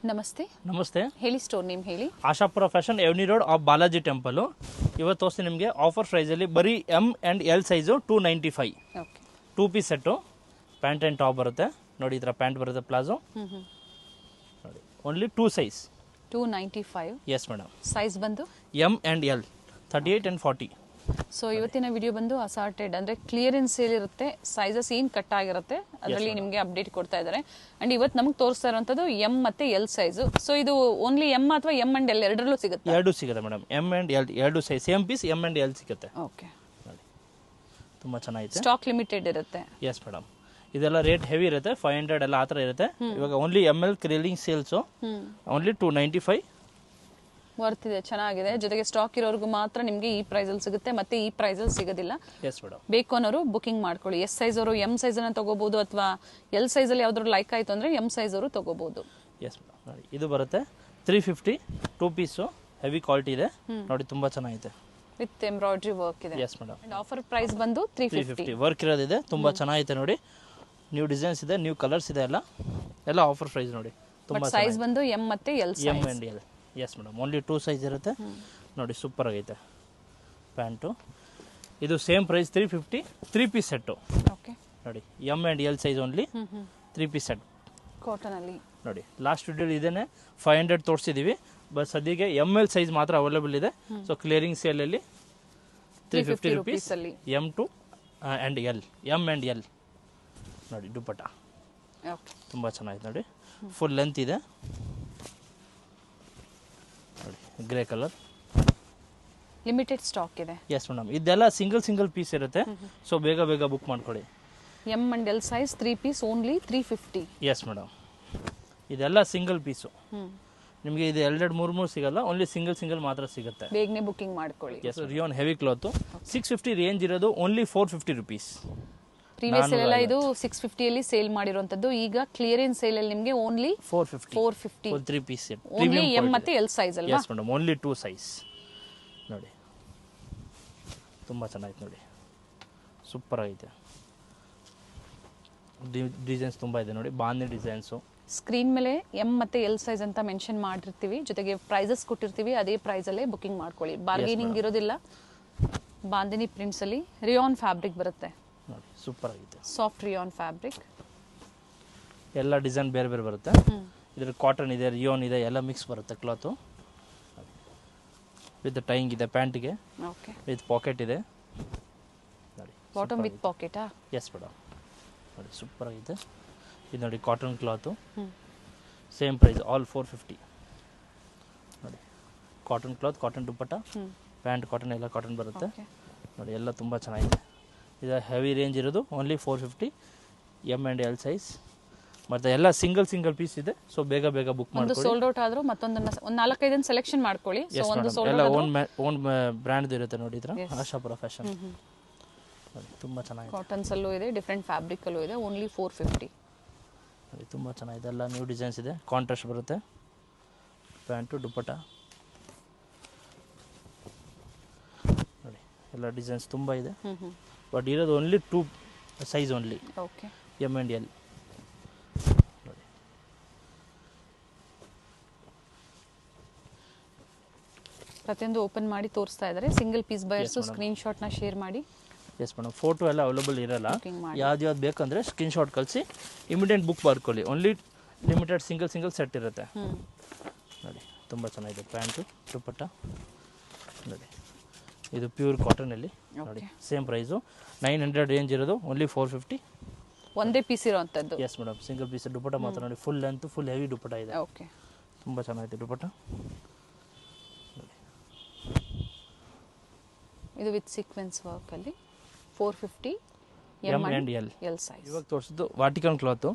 ನಮಸ್ತೆ. ನಮಸ್ತೆ. ಹೇಳಿ, ಸ್ಟೋರ್ ನೇಮ್ ಹೇಳಿ. Ashapura fashion avenue road of Balaji temple. ಇವತ್ತು ತೋರಿಸ್ತೀನಿ ನಿಮಗೆ ಆಫರ್ ಪ್ರೈಸಲ್ಲಿ ಬರೀ M and L size 295. Okay. 2 piece set, pant and top ಬರುತ್ತೆ ನೋಡಿ. ಈ ಥರ ಪ್ಯಾಂಟ್ ಬರುತ್ತೆ, ಪ್ಲಾಜೋ ನೋಡಿ. Only 2 size 295. Yes madam. Size ಬಂದು M and L 38 and 40. So ಇವತ್ತಿನ ವಿಡಿಯೋ ಬಂದು ಅಸಾರ್ಟೆಡ್ ಅಂದರೆ ಕ್ಲಿಯರೆನ್ಸ್ ಸೇಲ್ ಇರುತ್ತೆ. ಸೈಜಸ್ ಏನು ಕಟ್ ಆಗಿರುತ್ತೆ ಅದರಲ್ಲಿ ನಿಮಗೆ ಅಪ್ಡೇಟ್ ಕೊಡ್ತಾ ಇದ್ದಾರೆ. ಅಂಡ್ ಇವತ್ತು ನಮಗೆ ತೋರಿಸ್ತಾ ಇರುವಂಥದ್ದು ಎಮ್ ಮತ್ತು ಎಲ್ ಸೈಜು. ಸೊ ಇದು ಓನ್ಲಿ ಎಮ್ ಅಥವಾ ಎಮ್ ಅಂಡ್ ಎಲ್ ಎರಡರಲ್ಲೂ ಸಿಗುತ್ತೆ? ಎರಡು ಸಿಗುತ್ತೆ ಮೇಡಮ್. ಎಮ್ ಆ್ಯಂಡ್ ಎಲ್ ಎರಡು size, same piece M and L ಸಿಗುತ್ತೆ. ಓಕೆ. ನೋಡಿ, ತುಂಬ ಚೆನ್ನಾಗಿದೆ. ಸ್ಟಾಕ್ ಲಿಮಿಟೆಡ್ ಇರುತ್ತೆ. Yes madam. ಇದೆಲ್ಲ ರೇಟ್ ಹೆವಿ ಇರುತ್ತೆ, 500 ಎಲ್ಲ ಆ ಥರ ಇರುತ್ತೆ. ಇವಾಗ only M L clearing sales only 295. Worth ಇದೆ, ಚೆನ್ನಾಗಿದೆ. ಜೊತೆಗೆ ಸ್ಟಾಕ್ ಇರೋರ್ಗು ಮಾತ್ರ ನಿಮಗೆ ಈ ಪ್ರೈಸಲ್ಲಿ ಸಿಗುತ್ತೆ, ಮತ್ತೆ ಈ ಪ್ರೈಸಲ್ಲಿ ಸಿಗೋದಿಲ್ಲ. Yes madam. ಬೇಕು ಅನ್ನೋರು ಬುಕಿಂಗ್ ಮಾಡ್ಕೊಳ್ಳಿ. ಎಸ್ ಸೈಜ್ ಅವರು ಎಮ್ ಸೈಜನ್ನು ತಗೋಬಹುದು, ಅಥವಾ ಎಲ್ ಸೈಜಲ್ಲಿ ಯಾವ್ದಾದ್ರು ಲೈಕ್ ಆಯಿತು ಅಂದರೆ ಎಮ್ ಸೈಜ್ ಅವರು ತಗೋಬಹುದು. S madam. ನೋಡಿ, ಇದು ಬರುತ್ತೆ 350, 2 ಪೀಸು, ಹೆವಿ ಕ್ವಾಲಿಟಿ ಇದೆ ನೋಡಿ, ತುಂಬ ಚೆನ್ನಾಗಿದೆ. ವಿತ್ ಎಂಬ್ರಾಯ್ಡ್ರಿ ವರ್ಕ್ ಇದೆ. Yes madam. And offer price ಬಂದು 350. ವರ್ಕ್ ಇರೋದಿದೆ, ತುಂಬ ಚೆನ್ನಾಗಿದೆ ನೋಡಿ. ನ್ಯೂ ಡಿಸೈನ್ಸ್ ಇದೆ, ನ್ಯೂ ಕಲರ್ಸ್ ಇದೆ, ಎಲ್ಲ ಆಫರ್ ಪ್ರೈಸ್ ನೋಡಿ. ತುಂಬ ಸೈಜ್ ಬಂದು ಎಮ್ ಮತ್ತೆ L M and L. Yes madam. Only 2 size ಇರುತ್ತೆ ನೋಡಿ. ಸೂಪರ್ ಆಗೈತೆ ಪ್ಯಾಂಟು. ಇದು same price 350, 3 piece set. Okay ನೋಡಿ, M and L size only 3 piece set ಕಾಟನಲ್ಲಿ ನೋಡಿ. ಲಾಸ್ಟ್ ವಿಡಿಯೋ ಇದೇನೆ 500 ತೋರಿಸಿದ್ದೀವಿ, ಬಟ್ ಸದ್ಯಕ್ಕೆ ಎಮ್ ಎಲ್ ಸೈಜ್ ಮಾತ್ರ ಅವೈಲೇಬಲ್ ಇದೆ. ಸೊ ಕ್ಲಿಯರಿಂಗ್ ಸೇಲಲ್ಲಿ 350 rupees M to and L, M and L ನೋಡಿ. ದುಪ್ಪಟ್ಟ ತುಂಬ ಚೆನ್ನಾಗಿದೆ ನೋಡಿ, ಫುಲ್ ಲೆಂತ್ ಇದೆ ನೋಡಿ, ಗ್ರೇ ಕಲರ್. ಲಿಮಿಟೆಡ್ ಸ್ಟಾಕ್ ಇದೆ. Yes madam. ಇದೆಲ್ಲ ಸಿಂಗಲ್ ಪೀಸ್ ಇರುತ್ತೆ, ಸೊ ಬೇಗ ಬುಕ್ ಮಾಡ್ಕೊಳ್ಳಿ. M and L size 3 piece only 350. Yes madam. ಇದೆಲ್ಲ ಸಿಂಗಲ್ ಪೀಸು, ನಿಮಗೆ ಇದು 2-3 ಸಿಗಲ್ಲ, ಓನ್ಲಿ ಸಿಂಗಲ್ ಮಾತ್ರ ಸಿಗುತ್ತೆ. ಬೇಗನೆ ಬುಕಿಂಗ್ ಮಾಡ್ಕೊಳ್ಳಿ. Yes, rayon heavy cloth 650 range ಇರೋದು, ಓನ್ಲಿ 450 rupees. ಪ್ರೀವಿಯಸ್ ಎಲ್ಲ ಇದು 650 ಅಲ್ಲಿ ಸೇಲ್ ಮಾಡಿರುವಂತದ್ದು, ಈಗ ಕ್ಲಿಯರೆನ್ಸ್ ಸೇಲ್ ಅಲ್ಲಿ ನಿಮಗೆ only 450 3 piece set. Only M ಮತ್ತೆ ಎಲ್ ಸೈಜ್ ಅಲ್ವಾ? Yes madam. ಓನ್ಲಿ 2 ಸೈಜ್ ನೋಡಿ, ತುಂಬ ಚೆನ್ನಾಗಿದೆ ನೋಡಿ, ಸೂಪರ್ ಆಗಿದೆ. ಡಿಸೈನ್ಸ್ ತುಂಬ ಇದೆ ನೋಡಿ, ಬಾಂಧಿ ಡಿಸೈನ್ಸು. ಸ್ಕ್ರೀನ್ ಮೇಲೆ ಎಮ್ ಮತ್ತೆ ಎಲ್ ಸೈಜ್ ಅಂತ ಮೆನ್ಷನ್ ಮಾಡಿರ್ತೀವಿ, ಜೊತೆಗೆ ಪ್ರೈಸಸ್ ಕೊಟ್ಟಿರ್ತೀವಿ. ಅದೇ ಪ್ರೈಸ್ ಅಲ್ಲೇ ಬುಕಿಂಗ್ ಮಾಡ್ಕೊಳ್ಳಿ. ಬಾರ್ಗೇನಿಂಗ್ ಇರೋದಿಲ್ಲ. ಬಾಂಧಿನಿ ಪ್ರಿಂಟ್ಸ್ ಅಲ್ಲಿ ರಿಯಾನ್ ಫ್ಯಾಬ್ರಿಕ್ ಬರುತ್ತೆ ನೋಡಿ, ಸೂಪರ್ ಆಗಿದೆ. ಸಾಫ್ಟ್ ರಿಯಾನ್ ಫ್ಯಾಬ್ರಿಕ್, ಎಲ್ಲ ಡಿಸೈನ್ ಬೇರೆ ಬರುತ್ತೆ. ಇದ್ರ ಕಾಟನ್ ಇದೆ, ರಿಯೋನ್ ಇದೆ, ಎಲ್ಲ ಮಿಕ್ಸ್ ಬರುತ್ತೆ ಕ್ಲಾತು. ವಿತ್ ಟೈಯಿಂಗ್ ಇದೆ ಪ್ಯಾಂಟಿಗೆ. ಓಕೆ. ವಿತ್ ಪಾಕೆಟ್ ಇದೆ ನೋಡಿ. ಬಾಟಮ್ ವಿತ್ ಪಾಕೆಟಾ? Yes madam. ನೋಡಿ, ಸೂಪರ್ ಆಗಿದೆ. ಇದು ನೋಡಿ, cotton cloth, same price, all 450 ನೋಡಿ. Cotton cloth, cotton dupatta, pant cotton, ಎಲ್ಲ ಕಾಟನ್ ಬರುತ್ತೆ ನೋಡಿ. ಎಲ್ಲ ತುಂಬ ಚೆನ್ನಾಗಿದೆ. ಇದು ಹೆವಿ ರೇಂಜ್ ಇರೋದು only 450 M and L size. ಮತ್ತು ಎಲ್ಲ ಸಿಂಗಲ್ ಪೀಸ್ ಇದೆ, ಸೊ ಬೇಗ ಬುಕ್ ಮಾಡ್ಕೊಳ್ಳಿ. ಸೋಲ್ಡ್ ಔಟ್ ಆದ್ರೂ ಮತ್ತೊಂದನ್ನ ಒಂದು 4-5 ಸೆಲೆಕ್ಷನ್ ಮಾಡ್ಕೊಳ್ಳಿ. ಸೊ ಒಂದು ಸೋಲ್ಡ್ ಎಲ್ಲ ಓನ್ ಬ್ರ್ಯಾಂಡ್ ಇರುತ್ತೆ ನೋಡಿ. ಇದ್ರ ಆಶಾಪುರ ಫ್ಯಾಷನ್ ನೋಡಿ, ತುಂಬ ಚೆನ್ನಾಗಿದೆ. ಕಾಟನ್ಸ್ ಅಲ್ಲೂ ಇದೆ, ಡಿಫ್ರೆಂಟ್ ಫ್ಯಾಬ್ರಿಕ್ ಅಲ್ಲೂ ಇದೆ, ಓನ್ಲಿ 450 ನೋಡಿ. ತುಂಬ ಚೆನ್ನಾಗಿದೆ, ಎಲ್ಲ ನ್ಯೂ ಡಿಸೈನ್ಸ್ ಇದೆ. ಕಾಂಟ್ರಾಸ್ಟ್ ಬರುತ್ತೆ ಪ್ಯಾಂಟು, ದುಪ್ಪಟ್ಟ ನೋಡಿ. ಎಲ್ಲ ಡಿಸೈನ್ಸ್ ತುಂಬ ಇದೆ, ಬಟ್ ಇರೋದು only 2 size only. Okay. M and L ನೋಡಿ. ಪ್ರತಿಯೊಂದು ಓಪನ್ ಮಾಡಿ ತೋರಿಸ್ತಾ ಇದ್ದಾರೆ. ಸಿಂಗಲ್ ಪೀಸ್ ಬಯರ್ಸು ಸ್ಕ್ರೀನ್ ಶಾಟ್ನ ಶೇರ್ ಮಾಡಿ. Yes madam. ಫೋಟೋ ಎಲ್ಲ ಅವೈಲೇಬಲ್ ಇರಲ್ಲ, ಯಾವ್ದು ಬೇಕಂದರೆ ಸ್ಕ್ರೀನ್ ಶಾಟ್ ಕಳಿಸಿ ಇಮಿಡಿಯೇಟ್ ಬುಕ್ ಮಾಡ್ಕೊಳ್ಳಿ. ಓನ್ಲಿ ಲಿಮಿಟೆಡ್ ಸಿಂಗಲ್ ಸೆಟ್ ಇರುತ್ತೆ ನೋಡಿ. ತುಂಬ ಚೆನ್ನಾಗಿದೆ ಪ್ಯಾಂಟು, ದುಪ್ಪಟ್ಟ ನೋಡಿ. ಇದು ಪ್ಯೂರ್ ಕಾಟನಲ್ಲಿ ನೋಡಿ, ಸೇಮ್ ಪ್ರೈಸು 900 ರೇಂಜ್ ಇರೋದು, ಓನ್ಲಿ 450 ಒಂದೇ ಪೀಸ್ ಇರೋವಂಥದ್ದು. Yes madam. Single piece dupatta ಮಾತ್ರ ನೋಡಿ, full length, full heavy dupatta ಇದೆ. ಓಕೆ. ತುಂಬ ಚೆನ್ನಾಗಿದೆ ದುಪ್ಪಟ್ಟ ನೋಡಿ. ಇದು ವಿತ್ ಸೀಕ್ವೆನ್ಸ್ ವರ್ಕ್ ಅಲ್ಲಿ 450 ಎಮ್ ಆ್ಯಂಡ್ ಎಲ್ ಸೈಜ್. ಇವಾಗ ತೋರಿಸಿದ್ದು ವಾಟಿಕನ್ ಕ್ಲಾತು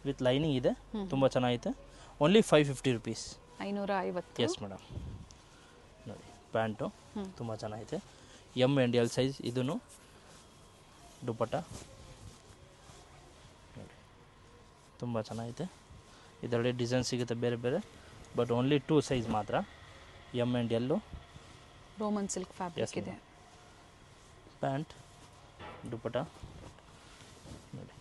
ವಿತ್ ಲೈನಿಂಗ್ ಇದೆ, ತುಂಬ ಚೆನ್ನಾಗಿದೆ. Only 550 rupees. 550. Yes madam. ನೋಡಿ, ಪ್ಯಾಂಟು ತುಂಬ ಚೆನ್ನಾಗಿದೆ. M and L size. ಇದೂ ದುಪ್ಪಟ್ಟ ನೋಡಿ, ತುಂಬ ಚೆನ್ನಾಗಿದೆ. ಇದರಲ್ಲಿ ಡಿಸೈನ್ ಸಿಗುತ್ತೆ ಬೇರೆ, ಬಟ್ ಓನ್ಲಿ 2 ಸೈಜ್ ಮಾತ್ರ, M and L. Roman silk fabric ಇದೆ. ಪ್ಯಾಂಟ್, ದುಪ್ಪಟ್ಟ ನೋಡಿ,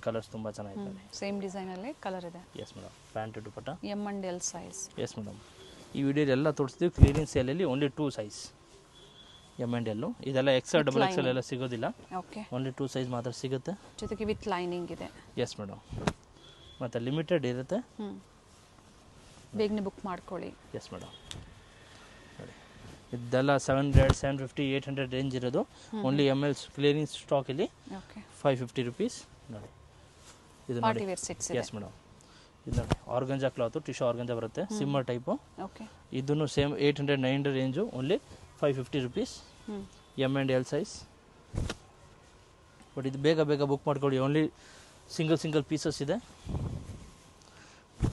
ಕಲರ್ಸ್ ತುಂಬ ಚೆನ್ನಾಗಿದೆ ನೋಡಿ. ಸೇಮ್ ಡಿಸೈನಲ್ಲಿ ಕಲರ್ ಇದೆ. Yes madam. Pant dupatta M and L size. Yes madam. ಈ ವಿಡಿಯೋದೆಲ್ಲ ತೋರಿಸ್ತೀವಿ ಕ್ಲಿಯರೆನ್ಸ್ ಸೇಲಲ್ಲಿ ಓನ್ಲಿ 2 ಸೈಜ್ ಎಮ್ ಆ್ಯಂಡ್ ಎಲ್ಲು. ಇದೆಲ್ಲ ಎಕ್ಸೆಲ್ ಡಬಲ್ ಎಕ್ಸೆಲ್ ಎಲ್ಲ ಸಿಗೋದಿಲ್ಲ. ಓಕೆ. ಓನ್ಲಿ 2 ಸೈಜ್ ಮಾತ್ರ ಸಿಗುತ್ತೆ. ಜೊತೆಗೆ ವಿತ್ ಲೈನಿಂಗ್ ಇದೆ. Yes madam. ಮತ್ತು ಲಿಮಿಟೆಡ್ ಇರುತ್ತೆ. ಬೇಗನೆ ಬುಕ್ ಮಾಡ್ಕೊಳ್ಳಿ. S madam. ನೋಡಿ ಇದೆಲ್ಲ 700, 750, 800 ರೇಂಜ್ ಇರೋದು. Only M L clearance stock ಇಲ್ಲಿ. ಓಕೆ. 550 ರುಪೀಸ್ ನೋಡಿ. ಇದು ನೋಡಿ. ಪಾರ್ಟಿ ವೇರ್ ಸೆಟ್ಸ್ ಇದೆ. Yes madam. ಇದು ನೋಡಿ ಆರ್ಗಂಜಾ ಕ್ಲಾತು, ಟಿಶ್ಯೂ ಆರ್ಗಂಜಾ ಬರುತ್ತೆ, ಸಿಮ್ಮರ್ ಟೈಪು. ಓಕೆ. ಇದನ್ನು same 800, 900 range. Only 550 rupees M and L size. But ಇದು ಬೇಗ ಬೇಗ ಬುಕ್ ಮಾಡ್ಕೊಳ್ಳಿ. ಓನ್ಲಿ ಸಿಂಗಲ್ ಪೀಸಸ್ ಇದೆ.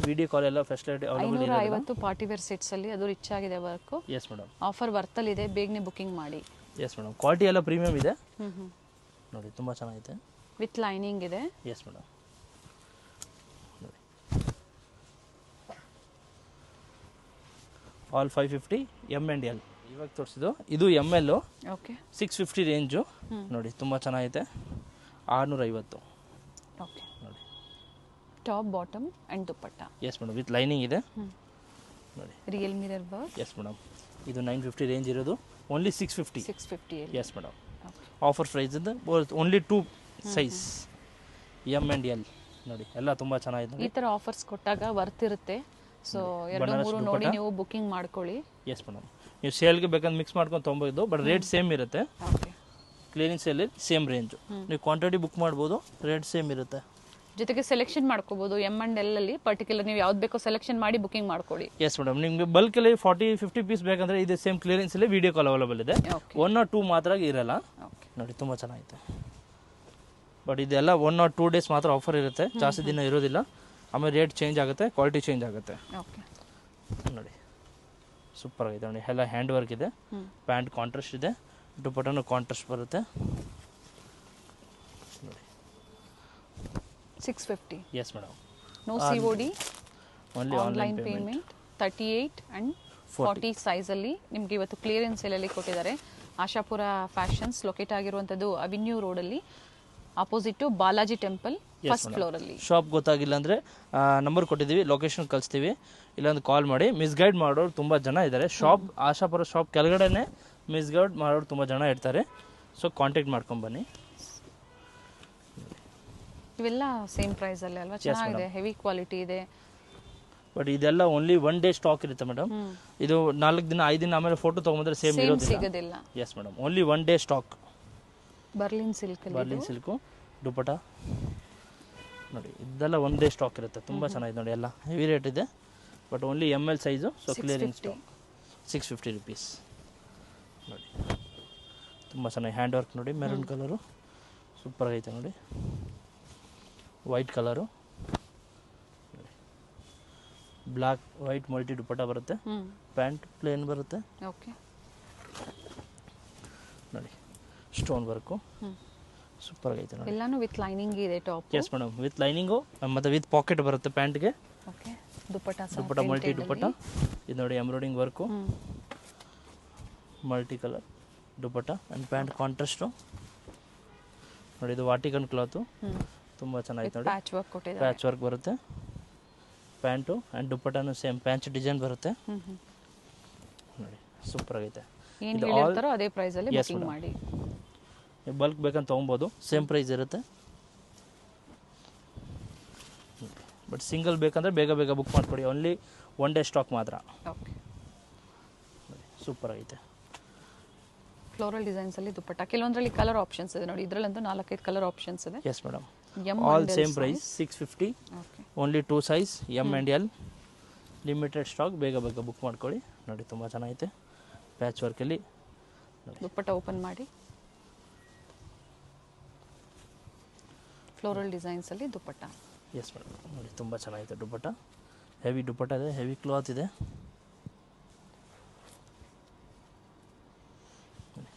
ವಿಡಿಯೋ ಕಾಲ್ ಎಲ್ಲ ಫೆಸಿಲಿಟಿ ಅವೈಲೇಬಲ್ ಇದೆ. 550 ಪಾರ್ಟಿ ವೇರ್ ಸೆಟ್ಸ್ ಅಲ್ಲಿ ಅದು ರಿಚ್ ಆಗಿದೆ ವರ್ಕು. S madam. ಆಫರ್ ವರ್ತಲ್ ಇದೆ, ಬೇಗನೆ ಬುಕಿಂಗ್ ಮಾಡಿ. Yes madam. ಕ್ವಾಲಿಟಿ ಎಲ್ಲ ಪ್ರೀಮಿಯಮ್ ಇದೆ ನೋಡಿ, ತುಂಬ ಚೆನ್ನಾಗಿದೆ. ವಿತ್ ಲೈನಿಂಗ್ ಇದೆ. Yes madam. ನೋಡಿ ಆಲ್ 550 ಎಮ್ ಆ್ಯಂಡ್ ಎಲ್. ಇವಾಗ ತೋರಿಸಿದ್ದು ಇದು ಎಮ್ ಎಲ್. ಓಕೆ. 650 ರೇಂಜು ನೋಡಿ, ತುಂಬ ಚೆನ್ನಾಗಿದೆ. 650. ಓಕೆ. ನೋಡಿ top bottom and dupatta. Yes madam. With lining ಇದೆ ನೋಡಿ. Real mirror work. Yes madam. ಇದು 950 ರೇಂಜ್ ಇರೋದು. Only 650. 650. Yes madam. Offer price ಇದೆ. Only 2 size M and L ನೋಡಿ. ಎಲ್ಲ ತುಂಬ ಚೆನ್ನಾಗಿದೆ. ಈ ಥರ ಆಫರ್ಸ್ ಕೊಟ್ಟಾಗ ವರ್ತ್ ಇರುತ್ತೆ. ಸೊ 2-3 ನೋಡಿ ನೀವು ಬುಕಿಂಗ್ ಮಾಡ್ಕೊಳ್ಳಿ. Yes madam. ನೀವು ಸೇಲ್ಗೆ ಬೇಕಂದ್ರೆ ಮಿಕ್ಸ್ ಮಾಡ್ಕೊಂಡು ತೊಗೊಬೋದು. ಬಟ್ ರೇಟ್ ಸೇಮ್ ಇರುತ್ತೆ. Okay. Clearance sale same range. ನೀವು ಕ್ವಾಂಟಿಟಿ ಬುಕ್ ಮಾಡ್ಬೋದು, ರೇಟ್ ಸೇಮ್ ಇರುತ್ತೆ. ಜೊತೆಗೆ ಸೆಲೆಕ್ಷನ್ ಮಾಡ್ಕೋಬಹುದು. ಎಮ್ ಅಂಡ್ ಎಲ್ ಅಲ್ಲಿ ಪರ್ಟಿಕ್ಯುಲರ್ ನೀವು ಯಾವ್ದು ಬೇಕೋ ಸೆಲೆಕ್ಷನ್ ಮಾಡಿ ಬುಕಿಂಗ್ ಮಾಡ್ಕೊಳ್ಳಿ. Yes madam. ನಿಮಗೆ ಬಲ್ಕಲ್ಲಿ 40-50 ಪೀಸ್ ಬೇಕಂದ್ರೆ ಇದೆ ಸೇಮ್ ಕ್ಲಿಯರೆನ್ಸ್ ಅಲ್ಲಿ ವಿಡಿಯೋ ಕಾಲ್ ಅವೈಲೇಬಲ್ ಇದೆ. 1 or 2 ಮಾತ್ರ ಇರಲ್ಲ ನೋಡಿ. ತುಂಬ ಚೆನ್ನಾಗಿದೆ. ಬಟ್ ಇದೆಲ್ಲ 1 or 2 ಡೇಸ್ ಮಾತ್ರ ಆಫರ್ ಇರುತ್ತೆ, ಜಾಸ್ತಿ ದಿನ ಇರೋದಿಲ್ಲ. ಆಮೇಲೆ ರೇಟ್ ಚೇಂಜ್ ಆಗುತ್ತೆ, ಕ್ವಾಲಿಟಿ ಚೇಂಜ್ ಆಗುತ್ತೆ. ಓಕೆ. ನೋಡಿ ಸೂಪರ್ ಆಗಿದೆ ನೋಡಿ. ಎಲ್ಲ ಹ್ಯಾಂಡ್ ವರ್ಕ್ ಇದೆ. ಪ್ಯಾಂಟ್ ಕಾಂಟ್ರಾಸ್ಟ್ ಇದೆ, ದುಪಟ್ಟನು ಕಾಂಟ್ರಾಸ್ಟ್ ಬರುತ್ತೆ ನೋಡಿ. 650. Yes madam. No COD, only online payment. 38 and 40 ಸೈಜಲ್ಲಿ ನಿಮಗೆ ಇವತ್ತು ಕ್ಲಿಯರೆನ್ಸ್ ಸೇಲಲ್ಲಿ ಕೊಟ್ಟಿದ್ದಾರೆ. ಆಶಾಪುರ ಫ್ಯಾಷನ್ಸ್ ಲೊಕೇಟ್ ಆಗಿರುವಂಥದ್ದು ಅವಿನ್ಯೂ ರೋಡಲ್ಲಿ, ಅಪೋಸಿಟ್ ಬಾಲಾಜಿ ಟೆಂಪಲ್, ಫಸ್ಟ್ ಫ್ಲೋರಲ್ಲಿ. ಶಾಪ್ ಗೊತ್ತಾಗಿಲ್ಲ ಅಂದರೆ ನಂಬರ್ ಕೊಟ್ಟಿದ್ದೀವಿ, ಲೊಕೇಶನ್ ಕಳಿಸ್ತೀವಿ. ಇಲ್ಲಾಂದ್ರೆ ಕಾಲ್ ಮಾಡಿ. ಮಿಸ್ಗೈಡ್ ಮಾಡೋರು ತುಂಬ ಜನ ಇದ್ದಾರೆ. ಶಾಪ್ ಆಶಾಪುರ ಶಾಪ್ ಕೆಳಗಡೆನೆ ಮಿಸ್ಗೈಡ್ ಮಾಡೋರು ತುಂಬ ಜನ ಇರ್ತಾರೆ. ಸೊ ಕಾಂಟ್ಯಾಕ್ಟ್ ಮಾಡ್ಕೊಂಬನ್ನಿ. ಇವೆಲ್ಲ ಸೇಮ್ ಪ್ರೈಸ್ ಅಲ್ಲಿ ಅಲ್ವಾ? ಚೆನ್ನಾಗಿದೆ, ಹೆವಿ ಕ್ವಾಲಿಟಿ ಇದೆ. ಬಟ್ ಇದೆಲ್ಲ ಓನ್ಲಿ 1 ಡೇ ಸ್ಟಾಕ್ ಇರುತ್ತೆ ಮೇಡಮ್. ಇದು 4 ದಿನ 5 ದಿನ ಆಮೇಲೆ ಫೋಟೋ ತೊಗೊಂಡ್ರೆ ಸೇಮ್ ಸಿಗೋದಿಲ್ಲ. S madam. Only 1 day stock. Berlin silk. Berlin silk dupatta ನೋಡಿ. ಇದೆಲ್ಲ 1 ಡೇ ಸ್ಟಾಕ್ ಇರುತ್ತೆ. ತುಂಬ ಚೆನ್ನಾಗಿದೆ ನೋಡಿ. ಎಲ್ಲ ಹೆವಿ ರೇಟ್ ಇದೆ. But only M L size. So clearing stock 650 rupees ನೋಡಿ. ತುಂಬ ಚೆನ್ನಾಗಿ ಹ್ಯಾಂಡ್ ವರ್ಕ್ ನೋಡಿ. ಮೆರೂನ್ ಕಲರು ಸೂಪರ್ ಆಗೈತೆ ನೋಡಿ. White colour, black white multi dupatta ಬರುತ್ತೆ. ಪ್ಯಾಂಟ್ ಪ್ಲೇನ್ ಬರುತ್ತೆ. ಓಕೆ. ನೋಡಿ ಸ್ಟೋನ್ ವರ್ಕು ಸೂಪರ್ ಆಗೈತೆ ನೋಡಿ. ಎಲ್ಲಾನು ವಿತ್ ಲೈನಿಂಗ್ ಇದೆ top. S madam. With lining ಮತ್ತು ವಿತ್ ಪಾಕೆಟ್ ಬರುತ್ತೆ ಪ್ಯಾಂಟ್ಗೆ. ಓಕೆ. ದುಪಟ್ಟ ಮಲ್ಟಿ ದುಪಟ್ಟ. ಇದು ನೋಡಿ embroidering work, multi colour dupatta and pant contrast ನೋಡಿ. ಇದು ವಾಟಿಕನ್ ಕ್ಲಾತು ತುಂಬ ಚೆನ್ನಾಗಿತ್ತು ನೋಡಿ. ಪ್ಯಾಚ್ ವರ್ಕ್ ಕೊಟ್ಟಿದ್ದಾರೆ. ಪ್ಯಾಚ್ ವರ್ಕ್ ಬರುತ್ತೆ. ಪ್ಯಾಂಟು ಆ್ಯಂಡ್ ದುಪಟ್ಟನು ಸೇಮ್ ಪ್ಯಾಂಚ್ ಡಿಸೈನ್ ಬರುತ್ತೆ ನೋಡಿ. ಸೂಪರ್ ಆಗೈತೆ. ಏನು ಹೇಳಿರ್ತಾರೋ ಅದೇ ಪ್ರೈಸಲ್ಲಿ ಬುಕಿಂಗ್ ಮಾಡಿ. ಬಲ್ಕ್ ಬೇಕಂತ ತೊಗೊಬೋದು, ಸೇಮ್ ಪ್ರೈಸ್ ಇರುತ್ತೆ. ಬಟ್ ಸಿಂಗಲ್ ಬೇಕಂದ್ರೆ ಬೇಗ ಬೇಗ ಬುಕ್ ಮಾಡ್ಕೊಡಿ. ಓನ್ಲಿ 1 ಡೇ ಸ್ಟಾಕ್ ಮಾತ್ರ. ಓಕೆ. ಸೂಪರ್ ಆಗೈತೆ. ಫ್ಲೋರಲ್ ಡಿಸೈನ್ಸ್ ಅಲ್ಲಿ ದುಪಟ್ಟ. ಕೆಲವೊಂದರಲ್ಲಿ ಕಲರ್ ಆಪ್ಷನ್ಸ್ ಇದೆ ನೋಡಿ. ಇದರಲ್ಲಂತೂ 4-5 ಕಲರ್ ಆಪ್ಷನ್ಸ್ ಇದೆ. Yes madam. All same price 650. Only 2 size M and L. Limited stock. ಬೇಗ ಬೇಗ ಬುಕ್ ಮಾಡ್ಕೊಳ್ಳಿ ನೋಡಿ. ತುಂಬ ಚೆನ್ನಾಗೈತೆ. ಪ್ಯಾಚ್ ವರ್ಕಲ್ಲಿ ದುಪಟ್ಟ ಓಪನ್ ಮಾಡಿ. ಫ್ಲೋರಲ್ ಡಿಸೈನ್ಸ್ ಅಲ್ಲಿ ದುಪಟ್ಟ. S madam. ನೋಡಿ ತುಂಬ ಚೆನ್ನಾಗಿದೆ ದುಪಟ್ಟ. ಹೆವಿ ದುಪಟ್ಟ ಇದೆ, ಹೆವಿ ಕ್ಲಾತ್ ಇದೆ.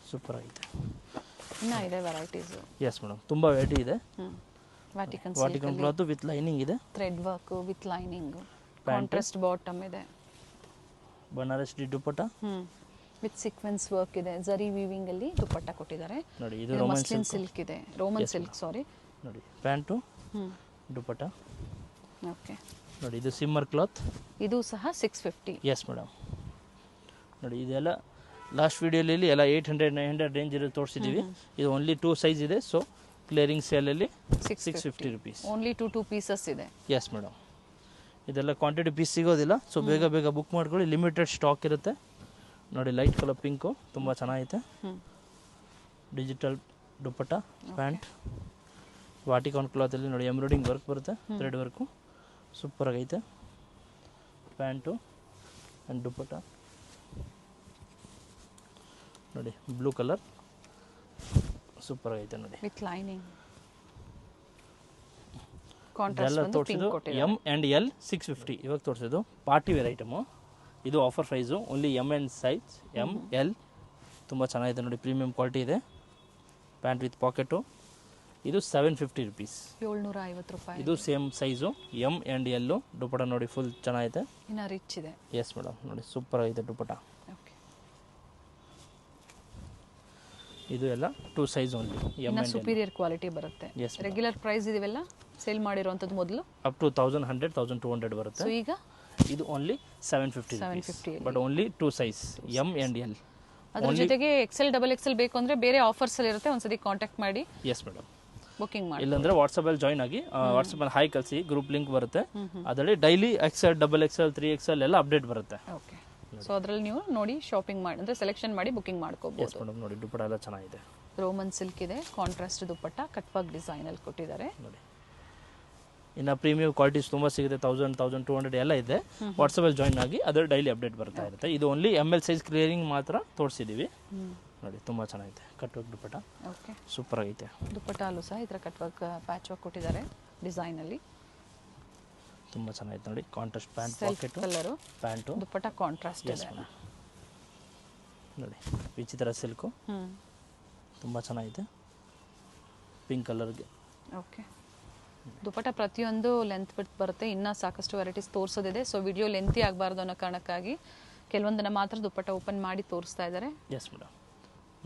ಸೂಪರ್ ಆಗಿದೆ. ಇನ್ನೂ ಇದೆ ವೆರೈಟೀಸ್. Yes madam. ತುಂಬ ವೆರೈಟಿ ಇದೆ. ವಾಟಿಕನ್ ಕ್ಲಾತ್ ವಿತ್ ಲೈನಿಂಗ್ ಇದೆ. Thread work with lining. Contrast bottom ಇದೆ. Banaras dupatta with sequence work ಇದೆ. ಜರಿ ವೀವಿಂಗ್ ಅಲ್ಲಿ ದುಪಟ್ಟ ಕೊಟ್ಟಿದ್ದಾರೆ ನೋಡಿ. ಇದು ರೋಮನ್ ಸಿಲ್ಕ್ ಇದೆ. ರೋಮನ್ ಸಿಲ್ಕ್ ಸಾರಿ ನೋಡಿ. Pant dupatta okay. ನೋಡಿ, ಇದು ಸಿಮ್ಮರ್ ಕ್ಲಾತ್. ಇದು ಸಹ 650. Yes madam. ನೋಡಿ, ಇದೆಲ್ಲ ಲಾಸ್ಟ್ ವಿಡಿಯೋಲಿ ಎಲ್ಲ 800-900 ರೇಂಜ್ ಇರೋದು ತೋರಿಸಿದ್ದೀವಿ. ಇದು ಓನ್ಲಿ 2 ಸೈಜ್ ಇದೆ. ಸೊ ಕ್ಲಿಯರಿಂಗ್ ಸೇಲಲ್ಲಿ 650 ರುಪೀಸ್. ಓನ್ಲಿ 2 ಪೀಸಸ್ ಇದೆ. Yes madam. ಇದೆಲ್ಲ ಕ್ವಾಂಟಿಟಿ ಪೀಸ್ ಸಿಗೋದಿಲ್ಲ. ಸೊ ಬೇಗ ಬೇಗ ಬುಕ್ ಮಾಡ್ಕೊಳ್ಳಿ, ಲಿಮಿಟೆಡ್ ಸ್ಟಾಕ್ ಇರುತ್ತೆ. ನೋಡಿ, ಲೈಟ್ ಕಲರ್ ಪಿಂಕು ತುಂಬ ಚೆನ್ನಾಗೈತೆ. ಡಿಜಿಟಲ್ ದುಪ್ಪಟ್ಟ, ಪ್ಯಾಂಟ್, ವಾಟಿಕಾನ್ ಕ್ಲಾತಲ್ಲಿ ನೋಡಿ ಎಂಬ್ರಾಯ್ಡಿಂಗ್ ವರ್ಕ್ ಬರುತ್ತೆ, ಥ್ರೆಡ್ ವರ್ಕು ಸೂಪರಾಗೈತೆ. ಪ್ಯಾಂಟು ಆ್ಯಂಡ್ ದುಪ್ಪಟ್ಟ ನೋಡಿ, ಬ್ಲೂ ಕಲರ್ ಸೂಪರಾಗೈತೆ ನೋಡಿ, ವಿತ್ ಲೈನಿಂಗ್. ಎಲ್ಲ ತೋರಿಸಿದ್ದು ಎಮ್ ಆ್ಯಂಡ್ ಎಲ್ 650. ಇವಾಗ ತೋರಿಸೋದು ಪಾರ್ಟಿ ವೇರ್ ಐಟಮು. ಇದು offer price, only M and size, M L. ತುಂಬ ಚೆನ್ನಾಗಿದೆ ನೋಡಿ, ಪ್ರೀಮಿಯಂ ಕ್ವಾಲಿಟಿ ಇದೆ. Pant with pocket. ಇದು 750 ರುಪೀಸ್. 750 ರೂಪಾಯಿ. ಇದು ಸೇಮ್ ಸೈಜು, ಎಮ್ ಆ್ಯಂಡ್ ಎಲ್ಲು. ದುಪ್ಪಟ ನೋಡಿ ಫುಲ್ ಚೆನ್ನಾಗಿದೆ, ಇನ್ನು ರಿಚ್ ಇದೆ. Yes madam. ನೋಡಿ, ಸೂಪರ್ ಆಗಿದೆ ದುಪ್ಪಟ. ಓಕೆ. ಇದು ಎಲ್ಲ 2 size only, M and superior quality ಬರುತ್ತೆ. ರೆಗ್ಯುಲರ್ ಪ್ರೈಸ್ ಇದೆಲ್ಲ ಸೇಲ್ ಮಾಡಿರುವಂಥದ್ದು ಮೊದಲು ಅಪ್ ಟು 1100-1200 ಬರುತ್ತೆ. ಸೊ ಈಗ ಇದು only 750 but only 2 size, M and L. ಅದ್ರ ಜೊತೆಗೆ XL XXL ಬೇಕು ಅಂದ್ರೆ ಬೇರೆ ಆಫರ್ಸ್ ಅಲ್ಲಿ ಇರುತ್ತೆ, ಒಂದ್ಸತಿ ಕಾಂಟ್ಯಾಕ್ಟ್ ಮಾಡಿ. Yes madam. ಬುಕಿಂಗ್ ಮಾಡಿ. ಇಲ್ಲಾಂದ್ರೆ ವಾಟ್ಸಪ್ಪಲ್ಲಿ ಜಾಯ್ನ್ ಆಗಿ, ವಾಟ್ಸಪ್ಪಲ್ಲಿ ಹಾಯ್ ಕಳಿಸಿ, ಗ್ರೂಪ್ ಲಿಂಕ್ ಬರುತ್ತೆ. ಅದರಲ್ಲಿ ಡೈಲಿ XL, XXL, 3XL ಎಲ್ಲ ಅಪ್ಡೇಟ್ ಬರುತ್ತೆ. ಓಕೆ. ಸೊ ಅದರಲ್ಲಿ ನೀವು ನೋಡಿ ಶಾಪಿಂಗ್ ಮಾಡಿ, ಅಂದ್ರೆ ಸೆಲೆಕ್ಷನ್ ಮಾಡಿ ಬುಕಿಂಗ್ ಮಾಡ್ಕೋಬಹುದು. S madam. ನೋಡಿ, ದುಪ್ಪಟ ಎಲ್ಲ ಚೆನ್ನಾಗಿದೆ. ರೋಮನ್ ಸಿಲ್ಕ್ ಇದೆ, ಕಾಂಟ್ರಾಸ್ಟ್ ದುಪ್ಪಟ್ಟ, ಕಟ್ ವರ್ಕ್ ಡಿಸೈನ್ ಅಲ್ಲಿ ಕೊಟ್ಟಿದ್ದಾರೆ. ನೋಡಿ, ಇನ್ನು ಪ್ರೀಮಿಯಂ ಕ್ವಾಲಿಟೀಸ್ ತುಂಬ ಸಿಗುತ್ತೆ, 1000-1200 ಎಲ್ಲ ಇದೆ. ವಾಟ್ಸಪ್ಪಲ್ಲಿ ಜಾಯ್ನ್ ಆಗಿ ಅದರ ಡೈಲಿ ಅಪ್ಡೇಟ್ ಬರ್ತಾ ಇರುತ್ತೆ. ಇದು ಓನ್ಲಿ ML ಸೈಜ್ ಕ್ಲಿಯರಿಂಗ್ ಮಾತ್ರ ತೋರಿಸಿದ್ದೀವಿ. ನೋಡಿ, ತುಂಬ ಚೆನ್ನಾಗಿದೆ. Cut work dupatta okay, super ಆಗೈತೆ. ದುಪ್ಪಟ್ಟ ಅಲ್ಲೂ ಸಹ ಈ ಥರ ಕಟ್ ವರ್ಕ್ ಪ್ಯಾಚ್ ವರ್ಕ್ ಕೊಟ್ಟಿದ್ದಾರೆ ಡಿಸೈನ್ ಅಲ್ಲಿ. ತುಂಬ ಚೆನ್ನಾಗಿದೆ ನೋಡಿ, contrast pant, self pocket, colour, pant, dupatta contrast ಇದೆ. ನೋಡಿ, ವಿಚಿತ್ರ ಸಿಲ್ಕು ತುಂಬ ಚೆನ್ನಾಗಿದೆ, ಪಿಂಕ್ ಕಲರ್ಗೆ. ಓಕೆ. ದುಪ್ಪಟ್ಟ ಪ್ರತಿಯೊಂದು ಲೆಂತ್ ಬಿಟ್ಟು ಬರುತ್ತೆ. ಇನ್ನೂ ಸಾಕಷ್ಟು ವೆರೈಟೀಸ್ ತೋರಿಸೋದಿದೆ. ಸೊ ವಿಡಿಯೋ ಲೆಂತಿ ಆಗಬಾರ್ದು ಅನ್ನೋ ಕಾರಣಕ್ಕಾಗಿ ಕೆಲವೊಂದನ್ನ ಮಾತ್ರ ದುಪ್ಪಟ್ಟ ಓಪನ್ ಮಾಡಿ ತೋರಿಸ್ತಾ ಇದ್ದಾರೆ. S madam.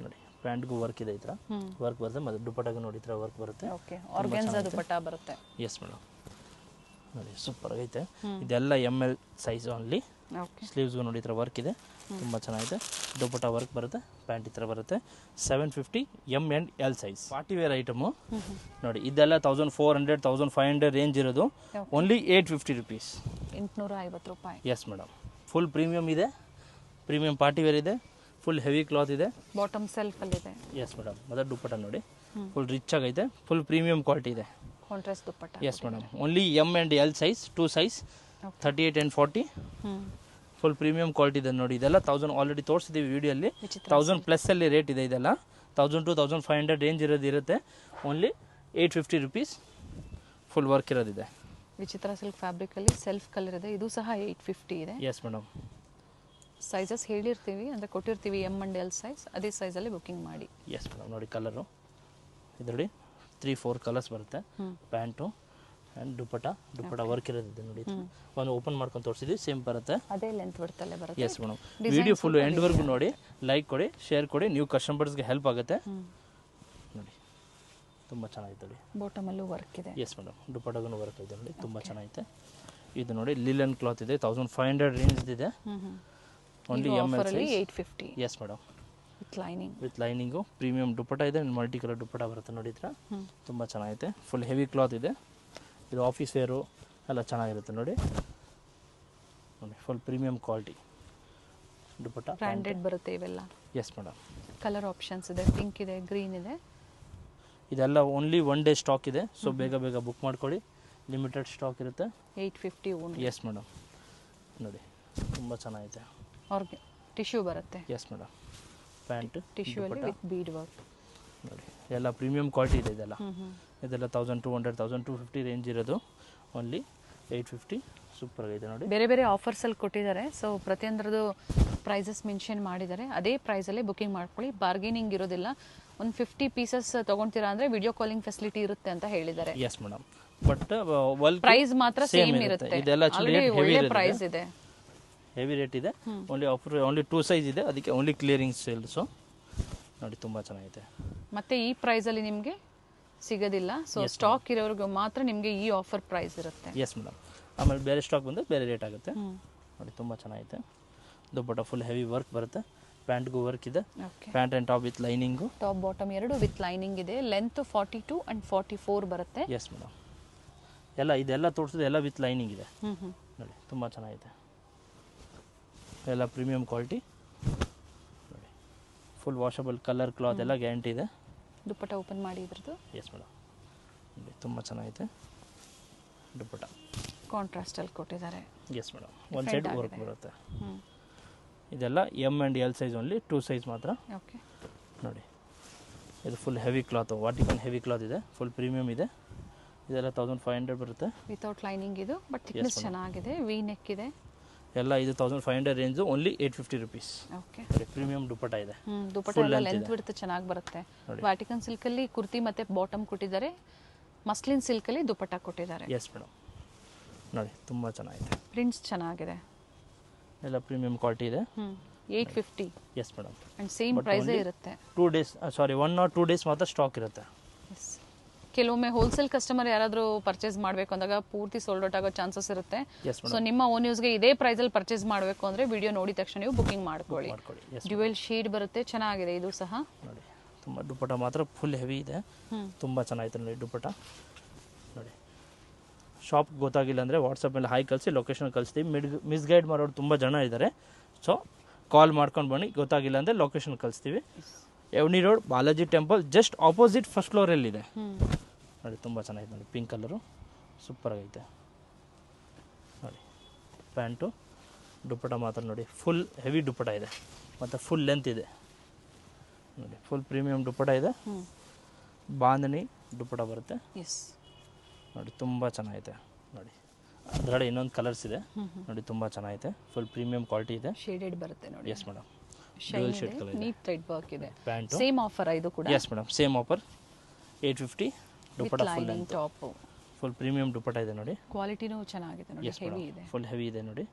ನೋಡಿ, ಪ್ಯಾಂಟ್ಗೂ ವರ್ಕ್ ಇದೆ, ಈ ಥರ ವರ್ಕ್ ಬರುತ್ತೆ. ಮತ್ತು ದುಪ್ಪಟ್ಟಾಗೂ ನೋಡಿ ಈ ಥರ ವರ್ಕ್ ಬರುತ್ತೆ. ಓಕೆ, ಆರ್ಗನ್ಸಾ ದುಪ್ಪಟ್ಟ ಬರುತ್ತೆ. S madam. ನೋಡಿ, ಸೂಪರ್ ಆಗೈತೆ. ಇದೆಲ್ಲ ML ಸೈಜ್ ಓನ್ಲಿ. ಓಕೆ. ಸ್ಲೀವ್ಸ್ಗೂ ನೋಡಿ ಈ ಥರ ವರ್ಕ್ ಇದೆ, ತುಂಬ ಚೆನ್ನಾಗಿದೆ. ದುಪ್ಪಟ್ಟ ವರ್ಕ್ ಬರುತ್ತೆ, ಪ್ಯಾಂಟ್ ಈ ಥರ ಬರುತ್ತೆ. 750 M and L size. Party wear item ನೋಡಿ, ಇದೆಲ್ಲ 1400-1500 ರೇಂಜ್ ಇರೋದು, ಓನ್ಲಿ 850 ರುಪೀಸ್. 850 ರೂಪಾಯಿ. Yes madam. ಫುಲ್ ಪ್ರೀಮಿಯಮ್ ಇದೆ, ಪ್ರೀಮಿಯಂ ಪಾರ್ಟಿ ವೇರ್ ಇದೆ, ಫುಲ್ ಹೆವಿ ಕ್ಲಾತ್ ಇದೆ. ಬಾಟಮ್ ಸೆಲ್ಫ್ ಅಲ್ಲಿ ಇದೆ. Yes madam. ಮತ್ತು ದುಪ್ಪಟ್ಟ ನೋಡಿ ಫುಲ್ ರಿಚ್ ಆಗೈತೆ, ಫುಲ್ ಪ್ರೀಮಿಯಂ ಕ್ವಾಲಿಟಿ ಇದೆ. Contrast dupatta. Yes madam. Only M and L size, 2 size, 38 and 40. Full premium quality ಇದೆ ನೋಡಿ. ಇದೆಲ್ಲ 1000 ಆಲ್ರೆಡಿ ತೋರಿಸಿದ್ದೀವಿ ವಿಡಿಯೋಲ್ಲಿ. 1000+ ಅಲ್ಲಿ ರೇಟ್ ಇದೆ. ಇದೆಲ್ಲ 1000-1500 ರೇಂಜ್ ಇರೋದು ಇರುತ್ತೆ. Only 850 rupees. ಫುಲ್ ವರ್ಕ್ ಇರೋದಿದೆ. ವಿಚಿತ್ರ ಸಿಲ್ಕ್ ಫ್ಯಾಬ್ರಿಕ್ ಅಲ್ಲಿ ಸೆಲ್ಫ್ ಕಲರ್ ಇದೆ. ಇದು ಸಹ 850 ಇದೆ. Yes madam. ಸೈಜಸ್ ಹೇಳಿರ್ತೀವಿ, ಅಂದರೆ ಕೊಟ್ಟಿರ್ತೀವಿ ಎಮ್ ಆ್ಯಂಡ್ ಎಲ್ ಸೈಜ್, ಅದೇ ಸೈಜಲ್ಲಿ ಬುಕಿಂಗ್ ಮಾಡಿ. Yes madam. ನೋಡಿ, ಕಲರು ಇದರಲ್ಲಿ 3-4 ಕಲರ್ಸ್ ಬರುತ್ತೆ. ಪ್ಯಾಂಟು ಆ್ಯಂಡ್ ದುಪ್ಪಟ್ಟ ವರ್ಕ್ ಇರೋದಿದೆ ನೋಡಿ. ಒಂದು ಓಪನ್ ಮಾಡ್ಕೊಂಡು ತೋರಿಸಿದ್ವಿ, ಸೇಮ್ ಬರುತ್ತೆ, ಅದೇ ಲೆಂತ್ ಬಿಡ್ತಲ್ಲೇ ಬರುತ್ತೆ. Yes madam. ವಿಡಿಯೋ ಫುಲ್ ಎಂಡ್ವರೆಗೂ ನೋಡಿ, ಲೈಕ್ ಕೊಡಿ, ಶೇರ್ ಕೊಡಿ, ನೀವು ಕಸ್ಟಮರ್ಸ್ಗೆ ಹೆಲ್ಪ್ ಆಗುತ್ತೆ. ನೋಡಿ, ತುಂಬ ಚೆನ್ನಾಗಿದೆ ನೋಡಿ. ಬಾಟಮಲ್ಲೂ ವರ್ಕ್ ಇದೆ. Yes madam. ದುಪ್ಪಟ್ಟಗೂ ವರ್ಕ್ ಇದೆ ನೋಡಿ, ತುಂಬ ಚೆನ್ನಾಗಿದೆ. ಇದು ನೋಡಿ, ಲಿಲನ್ ಕ್ಲಾತ್ ಇದೆ, 1500 ರೇಂಜ್ ಇದೆ. Only ML size, 850. Yes madam. With lining premium dupatta ಇದೆ, ಮಲ್ಟಿ ಕಲರ್ ದುಪ್ಪಟ್ಟ ಬರುತ್ತೆ ನೋಡಿ. ಈ ಥರ ತುಂಬ ಚೆನ್ನಾಗಿದೆ. ಫುಲ್ ಹೆವಿ ಕ್ಲಾತ್ ಇದೆ. ಇದು ಆಫೀಸ್ ವೇರು ಎಲ್ಲ ಚೆನ್ನಾಗಿರುತ್ತೆ ನೋಡಿ. ನೋಡಿ, ಫುಲ್ ಪ್ರೀಮಿಯಂ ಕ್ವಾಲಿಟಿ ದುಪ್ಪಟ್ಟ, ಬ್ರ್ಯಾಂಡೆಡ್ ಬರುತ್ತೆ ಇವೆಲ್ಲ. Yes madam. ಕಲರ್ ಆಪ್ಷನ್ಸ್ ಇದೆ, ಪಿಂಕ್ ಇದೆ, ಗ್ರೀನ್ ಇದೆ. ಇದೆಲ್ಲ ಓನ್ಲಿ 1 ಡೇ ಸ್ಟಾಕ್ ಇದೆ. ಸೊ ಬೇಗ ಬೇಗ ಬುಕ್ ಮಾಡ್ಕೊಳ್ಳಿ, ಲಿಮಿಟೆಡ್ ಸ್ಟಾಕ್ ಇರುತ್ತೆ. 850 ಓನ್ಲಿ. S madam. ನೋಡಿ, ತುಂಬ ಚೆನ್ನಾಗಿದೆ. ಟಿಶ್ಯೂ ಬರುತ್ತೆ. S madam. ಪ್ಯಾಂಟ್ ಟಿಶ್ಯೂ ಅಲ್ಲಿ ವಿತ್ ಬೀಡ್ ವರ್ಕ್ ನೋಡಿ. ಎಲ್ಲ ಪ್ರೀಮಿಯಂ ಕ್ವಾಲಿಟಿ ಇದೆ. ಇದೆಲ್ಲ 1200-1250 ರೇಂಜ್ ಇರೋದು, ಓನ್ಲಿ 850. ಸೂಪರ್ ಆಗಿದೆ ನೋಡಿ. ಬೇರೆ ಬೇರೆ ಆಫರ್ಸ್ ಅಲ್ಲಿ ಕೊಟ್ಟಿದ್ದಾರೆ. ಸೊ ಪ್ರತಿಯೊಂದರದ್ದು ಪ್ರೈಸಸ್ ಮೆನ್ಷನ್ ಮಾಡಿದ್ದಾರೆ. ಅದೇ ಪ್ರೈಸಲ್ಲೇ ಬುಕಿಂಗ್ ಮಾಡ್ಕೊಳ್ಳಿ, ಬಾರ್ಗೇನಿಂಗ್ ಇರೋದಿಲ್ಲ. ಒಂದು 50 ಪೀಸಸ್ ತೊಗೊಳ್ತೀರಾ ಅಂದರೆ ವಿಡಿಯೋ ಕಾಲಿಂಗ್ ಫೆಸಿಲಿಟಿ ಇರುತ್ತೆ ಅಂತ ಹೇಳಿದ್ದಾರೆ. Yes madam. ಬಟ್ ಪ್ರೈಸ್ ಮಾತ್ರ ಸೇಮ್ ಇರುತ್ತೆ. ಇದೆಲ್ಲ ಒಳ್ಳೆ ಪ್ರೈಸ್ ಇದೆ, ಹೆವಿ ರೇಟ್ ಇದೆ. ಓನ್ಲಿ 2 ಸೈಜ್ ಇದೆ, ಅದಕ್ಕೆ ಓನ್ಲಿ ಕ್ಲಿಯರಿಂಗ್ ಸೇಲ್ಸು ನೋಡಿ. ತುಂಬ ಚೆನ್ನಾಗಿದೆ. ಮತ್ತೆ ಈ ಪ್ರೈಸಲ್ಲಿ ನಿಮಗೆ ಸಿಗೋದಿಲ್ಲ. ಸೊ ಸ್ಟಾಕ್ ಇರೋರ್ಗೆ ಮಾತ್ರ ನಿಮಗೆ ಈ ಆಫರ್ ಪ್ರೈಸ್ ಇರುತ್ತೆ. Yes madam. ಆಮೇಲೆ ಬೇರೆ ಸ್ಟಾಕ್ ಬಂದರೆ ಬೇರೆ ರೇಟ್ ಆಗುತ್ತೆ. ನೋಡಿ ತುಂಬ ಚೆನ್ನಾಗೈತೆ. ದುಪ್ಪಟ್ಟ ಫುಲ್ ಹೆವಿ ವರ್ಕ್ ಬರುತ್ತೆ. ಪ್ಯಾಂಟ್ಗೂ ವರ್ಕ್ ಇದೆ. Okay. Pant and top with lining. Top bottom ಎರಡು ವಿತ್ ಲೈನಿಂಗ್ ಇದೆ. ಲೆಂತ್ 42 and 44 ಬರುತ್ತೆ. S madam. ಇದೆಲ್ಲ ತೋರಿಸಿದೆ ಎಲ್ಲ ವಿತ್ ಲೈನಿಂಗ್ ಇದೆ. ನೋಡಿ ತುಂಬ ಚೆನ್ನಾಗಿದೆ. ಎಲ್ಲ ಪ್ರೀಮಿಯಂ ಕ್ವಾಲಿಟಿ. ನೋಡಿ ಫುಲ್ ವಾಷಬಲ್ ಕಲರ್ ಕ್ಲಾತ್ ಎಲ್ಲ ಗ್ಯಾರಂಟಿ ಇದೆ. ದುಪ್ಪಟ್ಟ ಓಪನ್ ಮಾಡಿ ಇದ್ರದ್ದು. Yes madam. ನೋಡಿ ತುಂಬ ಚೆನ್ನಾಗಿದೆ ದುಪ್ಪಟ್ಟ. ಕಾಂಟ್ರಾಸ್ಟಲ್ಲಿ ಕೊಟ್ಟಿದ್ದಾರೆ. Yes madam. ಒಂದು ಸೈಡ್ ವರ್ಕ್ ಬರುತ್ತೆ. ಇದೆಲ್ಲ M and L size only, 2 size ಮಾತ್ರ. ಓಕೆ. ನೋಡಿ ಇದು full heavy cloth, Vatican heavy cloth ಇದೆ, ಫುಲ್ ಪ್ರೀಮಿಯಮ್ ಇದೆ. ಇದೆಲ್ಲ 1500 ಬರುತ್ತೆ. ವಿತೌಟ್ ಲೈನಿಂಗ್ ಇದು, ಬಟ್ ಥಿಕ್ನೆಸ್ ಚೆನ್ನಾಗಿದೆ. ವಿ ನೆಕ್ ಇದೆ. ಎಲ್ಲ ಇದು 1500 range, only 850 rupees. Okay. Premium dupatta ಇದೆ. ದುಪ್ಪಟ್ಟ ಎಲ್ಲ ಲೆಂತ್ ಬಿಡುತ್ತೆ, ಚೆನ್ನಾಗಿ ಬರುತ್ತೆ. ವಾಟಿಕನ್ ಸಿಲ್ಕಲ್ಲಿ ಕುರ್ತಿ ಮತ್ತೆ ಬಾಟಮ್ ಕೊಟ್ಟಿದ್ದಾರೆ. ಮಸ್ಲಿನ್ ಸಿಲ್ಕಲ್ಲಿ ದುಪ್ಪಟ್ಟ ಕೊಟ್ಟಿದ್ದಾರೆ. Yes madam. ನೋಡಿ ತುಂಬ ಚೆನ್ನಾಗಿದೆ. ಪ್ರಿಂಟ್ಸ್ ಚೆನ್ನಾಗಿದೆ. ಎಲ್ಲ ಪ್ರೀಮಿಯಂ ಕ್ವಾಲಿಟಿ ಇದೆ. 850. Yes madam. ಅಂಡ್ ಸೇಮ್ ಪ್ರೈಸೇ ಇರುತ್ತೆ. 2 ಡೇಸ್, ಸಾರಿ 1 or 2 ಡೇಸ್ ಮಾತ್ರ ಸ್ಟಾಕ್ ಇರುತ್ತೆ. ಎಸ್. ಕೆಲವೊಮ್ಮೆ ಹೋಲ್ಸೇಲ್ ಕಸ್ಟಮರ್ ಯಾರಾದರೂ ಪರ್ಚೇಸ್ ಮಾಡಬೇಕು ಅಂದಾಗ ಪೂರ್ತಿ ಸೋಲ್ಡ್ ಔಟ್ ಆಗೋ ಚಾನ್ಸಸ್ ಇರುತ್ತೆ. ಸೊ ನಿಮ್ಮ ಓನ್ ಯೂಸ್ಗೆ ಇದೇ ಪ್ರೈಸಲ್ಲಿ ಪರ್ಚೇಸ್ ಮಾಡಬೇಕು ಅಂದರೆ ವಿಡಿಯೋ ನೋಡಿದ ತಕ್ಷಣ ನೀವು ಬುಕಿಂಗ್ ಮಾಡ್ಕೊಳ್ಳಿ. ಡ್ಯುವೆಲ್ ಶೇಡ್ ಬರುತ್ತೆ, ಚೆನ್ನಾಗಿದೆ ಇದು ಸಹ. ನೋಡಿ ತುಂಬ ದುಪ್ಪಟ್ಟ ಮಾತ್ರ ಫುಲ್ ಹೆವಿ ಇದೆ. ತುಂಬ ಚೆನ್ನಾಗಿದೆ ನೋಡಿ ದುಪ್ಪಟ್ಟ. ನೋಡಿ ಶಾಪ್ ಗೊತ್ತಾಗಿಲ್ಲ ಅಂದರೆ ವಾಟ್ಸಪ್ಪಲ್ಲಿ ಹಾಯ್ ಕಳಿಸಿ ಲೊಕೇಶನ್ ಕಳಿಸ್ತೀವಿ. ಮಿಸ್ಗೈಡ್ ಮಾಡೋರು ತುಂಬ ಜನ ಇದ್ದಾರೆ. ಸೊ ಕಾಲ್ ಮಾಡ್ಕೊಂಡು ಬನ್ನಿ. ಗೊತ್ತಾಗಿಲ್ಲ ಅಂದರೆ ಲೊಕೇಶನ್ ಕಳಿಸ್ತೀವಿ. Avenue road, Balaji temple just opposite first ಫ್ಲೋರಲ್ಲಿದೆ. ನೋಡಿ ತುಂಬ ಚೆನ್ನಾಗಿದೆ ನೋಡಿ, ಪಿಂಕ್ ಕಲರು ಸೂಪರ್ ಆಗೈತೆ. ನೋಡಿ ಪ್ಯಾಂಟು ದುಪ್ಪಟ್ಟ ಮಾತ್ರ ನೋಡಿ ಫುಲ್ ಹೆವಿ ದುಪ್ಪಟ್ಟ ಇದೆ ಮತ್ತು ಫುಲ್ ಲೆಂತ್ ಇದೆ. ನೋಡಿ ಫುಲ್ ಪ್ರೀಮಿಯಂ ದುಪ್ಪಟ್ಟ ಇದೆ. ಬಾಂಧಣಿ ದುಪ್ಪಟ್ಟ ಬರುತ್ತೆ. ಎಸ್. ನೋಡಿ ತುಂಬ ಚೆನ್ನಾಗಿದೆ. ನೋಡಿ ಅದರಡೆ ಇನ್ನೊಂದು ಕಲರ್ಸ್ ಇದೆ. ನೋಡಿ ತುಂಬ ಚೆನ್ನಾಗಿದೆ. ಫುಲ್ ಪ್ರೀಮಿಯಂ ಕ್ವಾಲಿಟಿ ಇದೆ. ಶೇಡೆಡ್ ಬರುತ್ತೆ ನೋಡಿ. Yes madam. ಶೈನ್ ಇದೆ, ನೀಟ್ ಥ್ರೆಡ್ ವರ್ಕ್ ಇದೆ. ಪ್ಯಾಂಟು ಸೇಮ್ ಆಫರ್ ಇದು ಕೂಡ. Yes madam, same offer. 850 dupatta full length, top full premium dupatta ಇದೆ ನೋಡಿ. ಕ್ವಾಲಿಟಿನೂ ಚೆನ್ನಾಗಿದೆ ನೋಡಿ, ಹೆವಿ ಇದೆ. ಫುಲ್ ಹೆವಿ ಇದೆ ನೋಡಿ,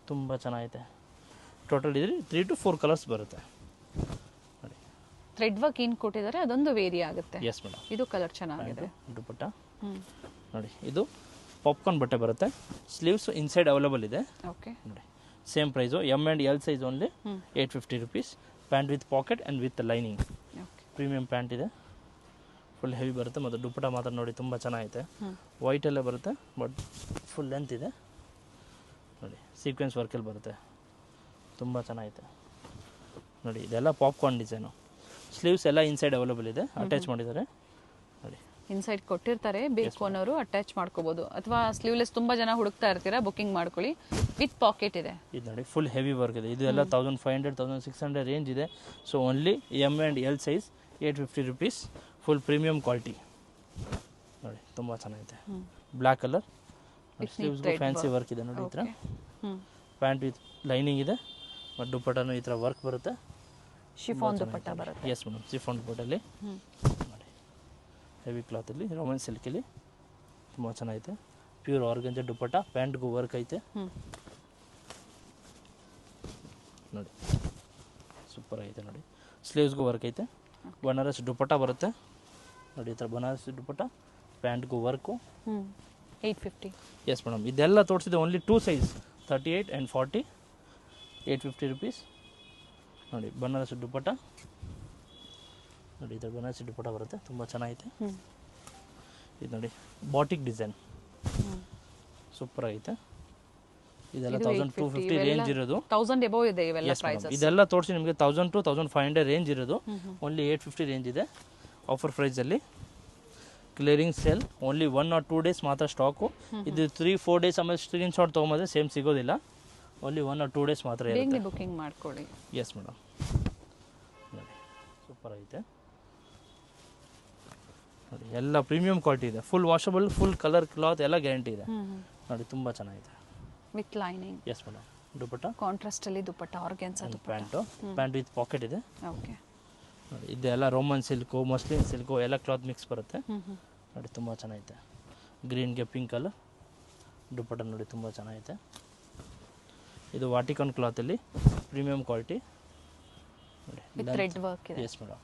ತುಂಬ ಚೆನ್ನಾಗಿದೆ. ಟೋಟಲ್ ಇದ್ರೆ 3 to 4 ಕಲರ್ಸ್ ಬರುತ್ತೆ ನೋಡಿ. ಥ್ರೆಡ್ ವರ್ಕ್ ಏನು ಕೊಟ್ಟಿದ್ದಾರೆ ಅದೊಂದು ವೇರಿ ಆಗುತ್ತೆ. S madam. ಇದು ಕಲರ್ ಚೆನ್ನಾಗಿದೆ. ದುಪ್ಪಟ್ಟ ನೋಡಿ, ಇದು ಪಾಪ್ಕಾರ್ನ್ ಬಟ್ಟೆ ಬರುತ್ತೆ. ಸ್ಲೀವ್ಸ್ ಇನ್ಸೈಡ್ ಅವೈಲೇಬಲ್ ಇದೆ. ಓಕೆ. ನೋಡಿ same price, M and L size only 850 rupees. Pant with packet and with lining. Premium pant ಇದೆ, ಫುಲ್ ಹೆವಿ ಬರುತ್ತೆ. ಮತ್ತು ದುಪ್ಪಟ್ಟ ಮಾತ್ರ ನೋಡಿ ತುಂಬ ಚೆನ್ನಾಗಿದೆ. ವೈಟಲ್ಲೇ ಬರುತ್ತೆ, ಬಟ್ ಫುಲ್ ಲೆಂತ್ ಇದೆ ನೋಡಿ. ಸೀಕ್ವೆನ್ಸ್ ವರ್ಕಲ್ಲಿ ಬರುತ್ತೆ, ತುಂಬ ಚೆನ್ನಾಗಿದೆ ನೋಡಿ. ಇದೆಲ್ಲ ಪಾಪ್ಕಾರ್ನ್ ಡಿಸೈನು. ಸ್ಲೀವ್ಸ್ ಎಲ್ಲ ಇನ್ಸೈಡ್ ಅವೈಲೇಬಲ್ ಇದೆ, ಅಟ್ಯಾಚ್ ಮಾಡಿದ್ದಾರೆ ನೋಡಿ. ಇನ್ಸೈಡ್ ಕೊಟ್ಟಿರ್ತಾರೆ, ಬೇಕು ಅನ್ನೋರು ಅಟ್ಯಾಚ್ ಮಾಡ್ಕೋಬಹುದು. ಅಥವಾ ಸ್ಲೀವ್ಲೆಸ್ ತುಂಬಾ ಜನ ಹುಡುಕ್ತಾ ಇರ್ತೀರಾ, ಬುಕಿಂಗ್ ಮಾಡ್ಕೊಳ್ಳಿ. ವಿತ್ ಪಾಕೆಟ್ ಇದೆ. ಇದು ನೋಡಿ ಫುಲ್ ಹೆವಿ ವರ್ಕ್ ಇದೆ. ಇದು ಎಲ್ಲ 1500 1600 ರೇಂಜ್ ಇದೆ. So only M and L size 850 rupees. Full premium quality ನೋಡಿ, ತುಂಬ ಚೆನ್ನಾಗಿದೆ. Black colour. ಸ್ಲೀವ್ಸ್ಗೂ ಫ್ಯಾನ್ಸಿ ವರ್ಕ್ ಇದೆ ನೋಡಿ. ಈ ಥರ ಪ್ಯಾಂಟ್ ವಿತ್ ಲೈನಿಂಗ್ ಇದೆ. ಮತ್ತು ದುಪ್ಪಟ್ಟನೂ ಈ ಥರ ವರ್ಕ್ ಬರುತ್ತೆ. ಶಿಫಾನ್ ದುಪ್ಪಟ್ಟ ಬರುತ್ತೆ. ಎಸ್ ಮೇಡಮ್, ಶಿಫಾನ್ ದುಪ್ಪಟ್ಟಲ್ಲಿ ನೋಡಿ ಹೆವಿ ಕ್ಲಾತಲ್ಲಿ ರೋಮನ್ ಸಿಲ್ಕಲ್ಲಿ ತುಂಬ ಚೆನ್ನಾಗಿದೆ. ಪ್ಯೂರ್ ಆರ್ಗಂಜಾ ದುಪ್ಪಟ್ಟ. ಪ್ಯಾಂಟ್ಗೂ ವರ್ಕ್ ಐತೆ ನೋಡಿ, ಸೂಪರ್ ಐತೆ ನೋಡಿ. ಸ್ಲೀವ್ಸ್ಗೂ ವರ್ಕ್ ಐತೆ. ಬನಾರಸ್ ದುಪ್ಪಟ್ಟ ಬರುತ್ತೆ ನೋಡಿ. ಈ ಥರ ಬನಾರಸ್ ದುಪ್ಪಟ್ಟ, ಪ್ಯಾಂಟ್ಗೂ ವರ್ಕು. 850. Yes madam. ಇದೆಲ್ಲ ತೋರಿಸಿದೆ ಓನ್ಲಿ 2 ಸೈಜ್, 38 and 40. 850 ರುಪೀಸ್ ನೋಡಿ. ಬನಾರಸ್ ದುಪ್ಪಟ್ಟ ನೋಡಿ, ಈ ಥರ ಬನಾರಸ್ ದುಪ್ಪಟ್ಟ ಬರುತ್ತೆ, ತುಂಬ ಚೆನ್ನಾಗೈತೆ. ಇದು ನೋಡಿ ಬಾಟಿಕ್ ಡಿಸೈನ್, ಸೂಪರ್ ಆಗೈತೆ. ಇದೆಲ್ಲ 1250 ರೇಂಜ್ ಇರೋದು. 1000 ಎಬೋ ಇದೆ ಇವೆಲ್ಲ ಪ್ರೈಸಸ್. ಇದೆಲ್ಲ ತೋರಿಸಿ ನಿಮಗೆ 1000 to 1500 ರೇಂಜ್ ಇರೋದು. ಓನ್ಲಿ 850 ರೇಂಜ್ ಇದೆ ಆಫರ್ ಪ್ರೈಸಲ್ಲಿ. Clearing sale, only 1 or 2 days ಮಾತ್ರ ಸ್ಟಾಕು. ಇದು 3-4 ಡೇಸ್ ಆಮೇಲೆ ಸ್ಕ್ರೀನ್ ಶಾಟ್ ತೊಗೊಂಬಂದ್ರೆ ಸೇಮ್ ಸಿಗೋದಿಲ್ಲ. ಓನ್ಲಿ 1 or 2 ಡೇಸ್ ಮಾತ್ರ ಇರುತ್ತೆ. ಬುಕಿಂಗ್ ಮಾಡ್ಕೊಳ್ಳಿ. S madam. ನೋಡಿ ಸೂಪರ್ ಐತೆ ನೋಡಿ. ಎಲ್ಲ ಪ್ರೀಮಿಯಂ ಕ್ವಾಲಿಟಿ ಇದೆ. Full washable, full colour cloth ಎಲ್ಲ ಗ್ಯಾರಂಟಿ ಇದೆ ನೋಡಿ. ತುಂಬ ಚೆನ್ನಾಗಿದೆ. With lining. Yes madam. Dupatta contrast ಅಲ್ಲಿ dupatta, organza dupatta. Pant with pocket ಇದೆ. ಓಕೆ. ನೋಡಿ ಇದೆಲ್ಲ ರೋಮನ್ ಸಿಲ್ಕು, ಮಸ್ಲಿನ್ ಸಿಲ್ಕು ಎಲ್ಲ ಕ್ಲಾತ್ ಮಿಕ್ಸ್ ಬರುತ್ತೆ ನೋಡಿ. ತುಂಬ ಚೆನ್ನಾಗಿದೆ. ಗ್ರೀನ್ಗೆ ಪಿಂಕ್ ಕಲರ್ ದುಪ್ಪಟ್ಟ ನೋಡಿ, ತುಂಬ ಚೆನ್ನಾಗಿದೆ. ಇದು ವಾಟಿಕನ್ ಕ್ಲಾತಲ್ಲಿ ಪ್ರೀಮಿಯಂ ಕ್ವಾಲಿಟಿ ನೋಡಿ. ಥ್ರೆಡ್ ವರ್ಕ್ ಇದೆ. Yes madam.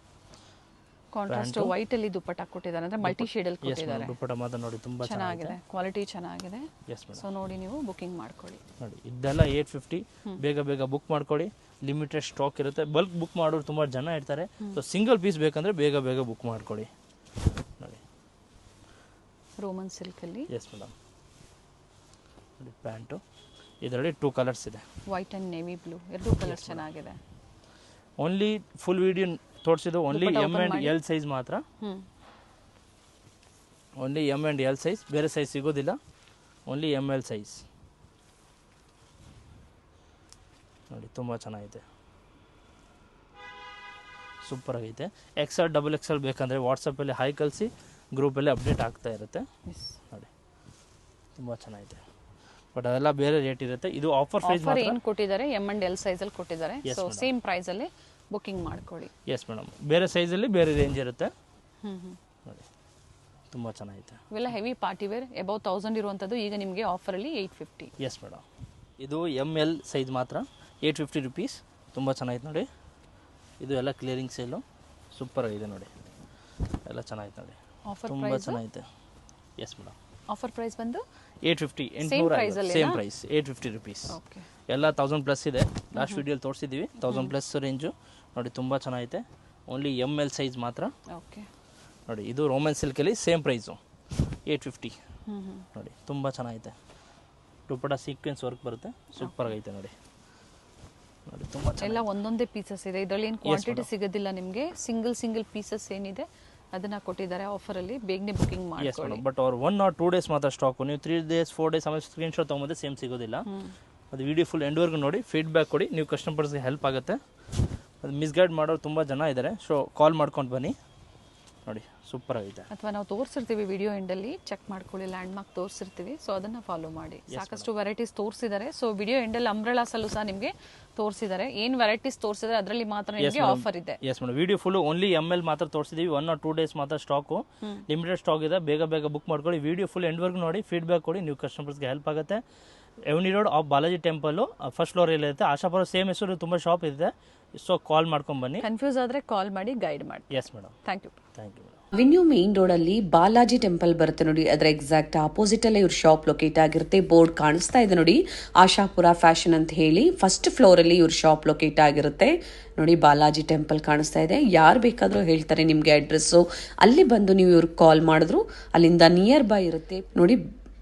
ಕಾಂಟ್ರಾಸ್ಟ್ ವೈಟ್ ಅಲ್ಲಿ ದುಪ್ಪಟ್ಟ ಕೊಟ್ಟಿದ್ದಾರೆ, ಅಂದ್ರೆ ಮಲ್ಟಿ ಶೇಡ್ ಅಲ್ಲಿ ಕೊಟ್ಟಿದ್ದಾರೆ. ದುಪ್ಪಟ್ಟ ಮಾತ್ರ ನೋಡಿ ತುಂಬಾ ಚೆನ್ನಾಗಿದೆ, ಕ್ವಾಲಿಟಿ ಚೆನ್ನಾಗಿದೆ. Yes madam. ಸೊ ನೋಡಿ ನೀವು ಬುಕಿಂಗ್ ಮಾಡ್ಕೊಳ್ಳಿ. ನೋಡಿ ಇದೆಲ್ಲ 850, ಬೇಗ ಬೇಗ ಬುಕ್ ಮಾಡ್ಕೊಳ್ಳಿ. ಲಿಮಿಟೆಡ್ ಸ್ಟಾಕ್ ಇರುತ್ತೆ, ಬಲ್ಕ್ ಬುಕ್ ಮಾಡೋರು ತುಂಬ ಜನ ಇರ್ತಾರೆ. ಸೊ ಸಿಂಗಲ್ ಪೀಸ್ ಬೇಕಂದ್ರೆ ಬೇಗ ಬೇಗ ಬುಕ್ ಮಾಡ್ಕೊಳ್ಳಿ. ನೋಡಿ ರೋಮನ್ ಸಿಲ್ಕ್ ಅಲ್ಲಿ. Yes madam. ನೋಡಿ ಪ್ಯಾಂಟು ಇದರಲ್ಲಿ 2 ಕಲರ್ಸ್ ಇದೆ, ವೈಟ್ ಅಂಡ್ ನೇವಿ ಬ್ಲೂ, ಎರಡು ಕಲರ್ ಚೆನ್ನಾಗಿದೆ. ಓನ್ಲಿ ಫುಲ್ ವಿಡಿಯೋ ತೋರಿಸಿದ್ದು only M and L size ಮಾತ್ರ. Only M and L size, ಬೇರೆ ಸೈಜ್ ಸಿಗೋದಿಲ್ಲ. Only M L size. ನೋಡಿ ತುಂಬ ಚೆನ್ನಾಗಿದೆ, ಸೂಪರ್ ಆಗೈತೆ. XL XXL ಬೇಕಂದರೆ ವಾಟ್ಸಪ್ಪಲ್ಲಿ ಹಾಯ್ ಕಳಿಸಿ, ಗ್ರೂಪಲ್ಲಿ ಅಪ್ಡೇಟ್ ಆಗ್ತಾ ಇರುತ್ತೆ. ನೋಡಿ ತುಂಬ ಚೆನ್ನಾಗಿದೆ, ಬಟ್ ಅದೆಲ್ಲ ಬೇರೆ ರೇಟ್ ಇರುತ್ತೆ. ಇದು ಆಫರ್ ಪ್ರೈಸ್ ಮಾತ್ರ. ಏನು ಕೊಟ್ಟಿದ್ದಾರೆ, ಎಮ್ ಅಂಡ್ ಎಲ್ ಸೈಜ್ ಅಲ್ಲಿ ಕೊಟ್ಟಿದ್ದಾರೆ. ಸೊ ಸೇಮ್ ಪ್ರೈಸ್ ಅಲ್ಲಿ ಬುಕಿಂಗ್ ಮಾಡ್ಕೊಳ್ಳಿ. Yes madam. ಬೇರೆ ಸೈಜಲ್ಲಿ ಬೇರೆ ರೇಂಜ್ ಇರುತ್ತೆ. ನೋಡಿ ತುಂಬ ಚೆನ್ನಾಗಿದೆ. ಇವೆಲ್ಲ ಹೆವಿ ಪಾರ್ಟಿ ವೇರ್ ಅಬೌವ್ 1000 ಇರುವಂಥದ್ದು ಈಗ ನಿಮಗೆ ಆಫರಲ್ಲಿ 850. Yes madam. ಇದು ML ಸೈಜ್ ಮಾತ್ರ 850 ರುಪೀಸ್. ತುಂಬ ಚೆನ್ನಾಗಿದೆ ನೋಡಿ. ಇದು ಎಲ್ಲ ಕ್ಲಿಯರಿಂಗ್ ಸೇಲು, ಸೂಪರ್ ಆಗಿದೆ ನೋಡಿ, ಎಲ್ಲ ಚೆನ್ನಾಗಿದೆ ನೋಡಿ, ತುಂಬ ಚೆನ್ನಾಗಿದೆ. S madam. ಆಫರ್ ಪ್ರೈಸ್ ಬಂದು 850, ಸೇಮ್ ಪ್ರೈಸ್ 850 ರುಪೀಸ್. ಎಲ್ಲ 1000 ಪ್ಲಸ್ ಇದೆ. ಲಾಸ್ಟ್ ವಿಡಿಯೋಲಿ ತೋರಿಸಿದ್ದೀವಿ 1000 ಪ್ಲಸ್ ರೇಂಜು. ನೋಡಿ ತುಂಬ ಚೆನ್ನಾಗಿದೆ. ಓನ್ಲಿ ML ಸೈಜ್ ಮಾತ್ರ. ಓಕೆ ನೋಡಿ ಇದು ರೋಮನ್ ಸಿಲ್ಕಲ್ಲಿ ಸೇಮ್ ಪ್ರೈಸು 850. ನೋಡಿ ತುಂಬ ಚೆನ್ನಾಗಿದೆ. ದುಪ್ಪಟ್ಟ ಸೀಕ್ವೆನ್ಸ್ ವರ್ಕ್ ಬರುತ್ತೆ, ಸೂಪರ್ ಆಗೈತೆ ನೋಡಿ. ನೋಡಿ ತುಂಬ ಎಲ್ಲ ಒಂದೊಂದೇ ಪೀಸಸ್ ಇದೆ, ಇದರಲ್ಲಿ ಏನು ಕ್ವಾಂಟಿಟಿ ಸಿಗೋದಿಲ್ಲ ನಿಮಗೆ. ಸಿಂಗಲ್ ಪೀಸಸ್ ಏನಿದೆ ಅದನ್ನ ಕೊಟ್ಟಿದ್ದಾರೆ ಆಫರಲ್ಲಿ, ಬೇಗನೆ ಬುಕಿಂಗ್ ಮಾಡ್ಕೊಳ್ಳಿ. ಬಟ್ ಅವ್ರು 1 or 2 ಡೇಸ್ ಮಾತ್ರ ಸ್ಟಾಕು. ನೀವು 3 days 4 days ಆಮೇಲೆ ಸ್ಕ್ರೀನ್ ಶಾಟ್ ತೊಗೊಂಬಂದ್ರೆ ಸೇಮ್ ಸಿಗೋದಿಲ್ಲ. ಅದು ವಿಡಿಯೋ ಫುಲ್ ಎಂಡ್ವರೆಗೂ ನೋಡಿ, ಫೀಡ್ಬ್ಯಾಕ್ ಕೊಡಿ, ನೀವು ಕಸ್ಟಮರ್ಸ್ಗೆ ಹೆಲ್ಪ್ ಆಗುತ್ತೆ. ಅದು ಮಿಸ್ಗೈಡ್ ಮಾಡೋರು ತುಂಬ ಜನ ಇದ್ದಾರೆ. ಸೊ ಕಾಲ್ ಮಾಡ್ಕೊಂಡು ಬನ್ನಿ. ನೋಡಿ ಸೂಪರ್ ಆಗಿದೆ. ಅಥವಾ ನಾವು ತೋರಿಸಿರ್ತೀವಿ ವಿಡಿಯೋ ಎಂಡಲ್ಲಿ, ಚೆಕ್ ಮಾಡ್ಕೊಳ್ಳಿ, ಲ್ಯಾಂಡ್ ಮಾರ್ಕ್ ತೋರಿಸಿರ್ತೀವಿ. ಸೊ ಅದನ್ನ ಫಾಲೋ ಮಾಡಿ. ಸಾಕಷ್ಟು ವೆರೈಟೀಸ್ ತೋರಿಸಿದ್ದಾರೆ. ಸೊ ವಿಡಿಯೋ ಎಂಡಲ್ಲಿ ಅಂಬ್ರೆಲಾಸಲ್ಲೂ ಸಹ ನಿಮಗೆ ತೋರಿಸಿದ್ದಾರೆ. ಏನು ವೆರೈಟೀಸ್ ತೋರಿಸಿದ್ರೆ ಅದರಲ್ಲಿ ಮಾತ್ರ ನಿಮಗೆ ಆಫರ್ ಇದೆ. Yes madam. Video full only ML ಮಾತ್ರ ತೋರಿಸಿದೀವಿ. 1 or 2 ಡೇಸ್ ಮಾತ್ರ ಸ್ಟಾಕು, ಲಿಮಿಟೆಡ್ ಸ್ಟಾಕ್ ಇದೆ. ಬೇಗ ಬೇಗ ಬುಕ್ ಮಾಡ್ಕೊಳ್ಳಿ. ವಿಡಿಯೋ ಫುಲ್ ಎಂಡ್ವರೆಗೂ ನೋಡಿ, ಫೀಡ್ಬ್ಯಾಕ್ ಕೊಡಿ, ನೀವು ಕಸ್ಟಮರ್ಸ್ಗೆ ಹೆಲ್ಪ್ ಆಗುತ್ತೆ. Avenue road of Balaji temple first floor ಇರುತ್ತೆ. ಆಶಾಪುರ ಸೇಮ್ ಹೆಸರು ತುಂಬ ಶಾಪ್ ಇದೆ. ಸೊ ಕಾಲ್ ಮಾಡ್ಕೊಂಡು ಬನ್ನಿ. ಕನ್ಫ್ಯೂಸ್ ಆದರೆ ಕಾಲ್ ಮಾಡಿ, ಗೈಡ್ ಮಾಡಿ. Yes madam. Thank you. Venue main road ಅಲ್ಲಿ ಬಾಲಾಜಿ ಟೆಂಪಲ್ ಬರುತ್ತೆ ನೋಡಿ, ಅದರ ಎಕ್ಸಾಕ್ಟ್ ಆಪೋಸಿಟ್ ಅಲ್ಲೇ ಇವ್ರ ಶಾಪ್ ಲೊಕೇಟ್ ಆಗಿರುತ್ತೆ. ಬೋರ್ಡ್ ಕಾಣಿಸ್ತಾ ಇದೆ ನೋಡಿ, ಆಶಾಪುರ ಫ್ಯಾಷನ್ ಅಂತ ಹೇಳಿ. ಫಸ್ಟ್ ಫ್ಲೋರ್ ಅಲ್ಲಿ ಇವ್ರ ಶಾಪ್ ಲೊಕೇಟ್ ಆಗಿರುತ್ತೆ ನೋಡಿ. ಬಾಲಾಜಿ ಟೆಂಪಲ್ ಕಾಣಿಸ್ತಾ ಇದೆ. ಯಾರು ಬೇಕಾದ್ರೂ ಹೇಳ್ತಾರೆ ನಿಮ್ಗೆ ಅಡ್ರೆಸ್ಸು. ಅಲ್ಲಿ ಬಂದು ನೀವು ಇವ್ರಿಗೆ ಕಾಲ್ ಮಾಡಿದ್ರು ಅಲ್ಲಿಂದ ನಿಯರ್ ಬೈ ಇರುತ್ತೆ ನೋಡಿ.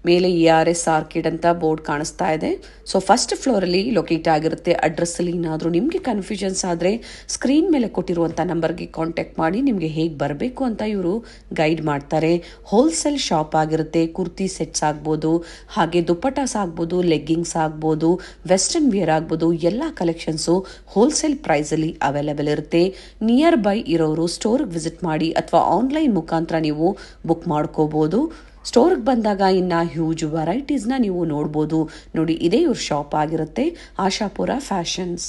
ಮೇಲೆ ERS ಆರ್ಕಿಡ್ ಅಂತ ಬೋರ್ಡ್ ಕಾಣಿಸ್ತಾ ಇದೆ. ಸೊ ಫಸ್ಟ್ ಫ್ಲೋರ್ ಅಲ್ಲಿ ಲೊಕೇಟ್ ಆಗಿರುತ್ತೆ. ಅಡ್ರೆಸ್ ಅಲ್ಲಿ ಏನಾದರೂ ನಿಮಗೆ ಕನ್ಫ್ಯೂಷನ್ಸ್ ಆದರೆ ಸ್ಕ್ರೀನ್ ಮೇಲೆ ಕೊಟ್ಟಿರುವಂಥ ನಂಬರ್ಗೆ ಕಾಂಟ್ಯಾಕ್ಟ್ ಮಾಡಿ, ನಿಮಗೆ ಹೇಗೆ ಬರಬೇಕು ಅಂತ ಇವರು ಗೈಡ್ ಮಾಡ್ತಾರೆ. ಹೋಲ್ಸೇಲ್ ಶಾಪ್ ಆಗಿರುತ್ತೆ. ಕುರ್ತಿ ಸೆಟ್ಸ್ ಆಗ್ಬೋದು, ಹಾಗೆ ದುಪ್ಪಟಾಸ್ ಆಗ್ಬೋದು, ಲೆಗ್ಗಿಂಗ್ಸ್ ಆಗ್ಬೋದು, ವೆಸ್ಟರ್ನ್ ವೇರ್ ಆಗ್ಬೋದು, ಎಲ್ಲ ಕಲೆಕ್ಷನ್ಸು ಹೋಲ್ಸೇಲ್ ಪ್ರೈಸಲ್ಲಿ ಅವೈಲೇಬಲ್ ಇರುತ್ತೆ. ನಿಯರ್ ಬೈ ಇರೋರು ಸ್ಟೋರ್ಗೆ ವಿಸಿಟ್ ಮಾಡಿ ಅಥವಾ ಆನ್ಲೈನ್ ಮುಖಾಂತರ ನೀವು ಬುಕ್ ಮಾಡ್ಕೋಬೋದು. ಸ್ಟೋರ್ಗೆ ಬಂದಾಗ ಇನ್ನು ಹ್ಯೂಜ್ ವೆರೈಟೀಸ್ನ ನೀವು ನೋಡ್ಬೋದು ನೋಡಿ. ಇದೇ ಇವ್ರ ಶಾಪ್ ಆಗಿರುತ್ತೆ, ಆಶಾಪುರ ಫ್ಯಾಷನ್ಸ್.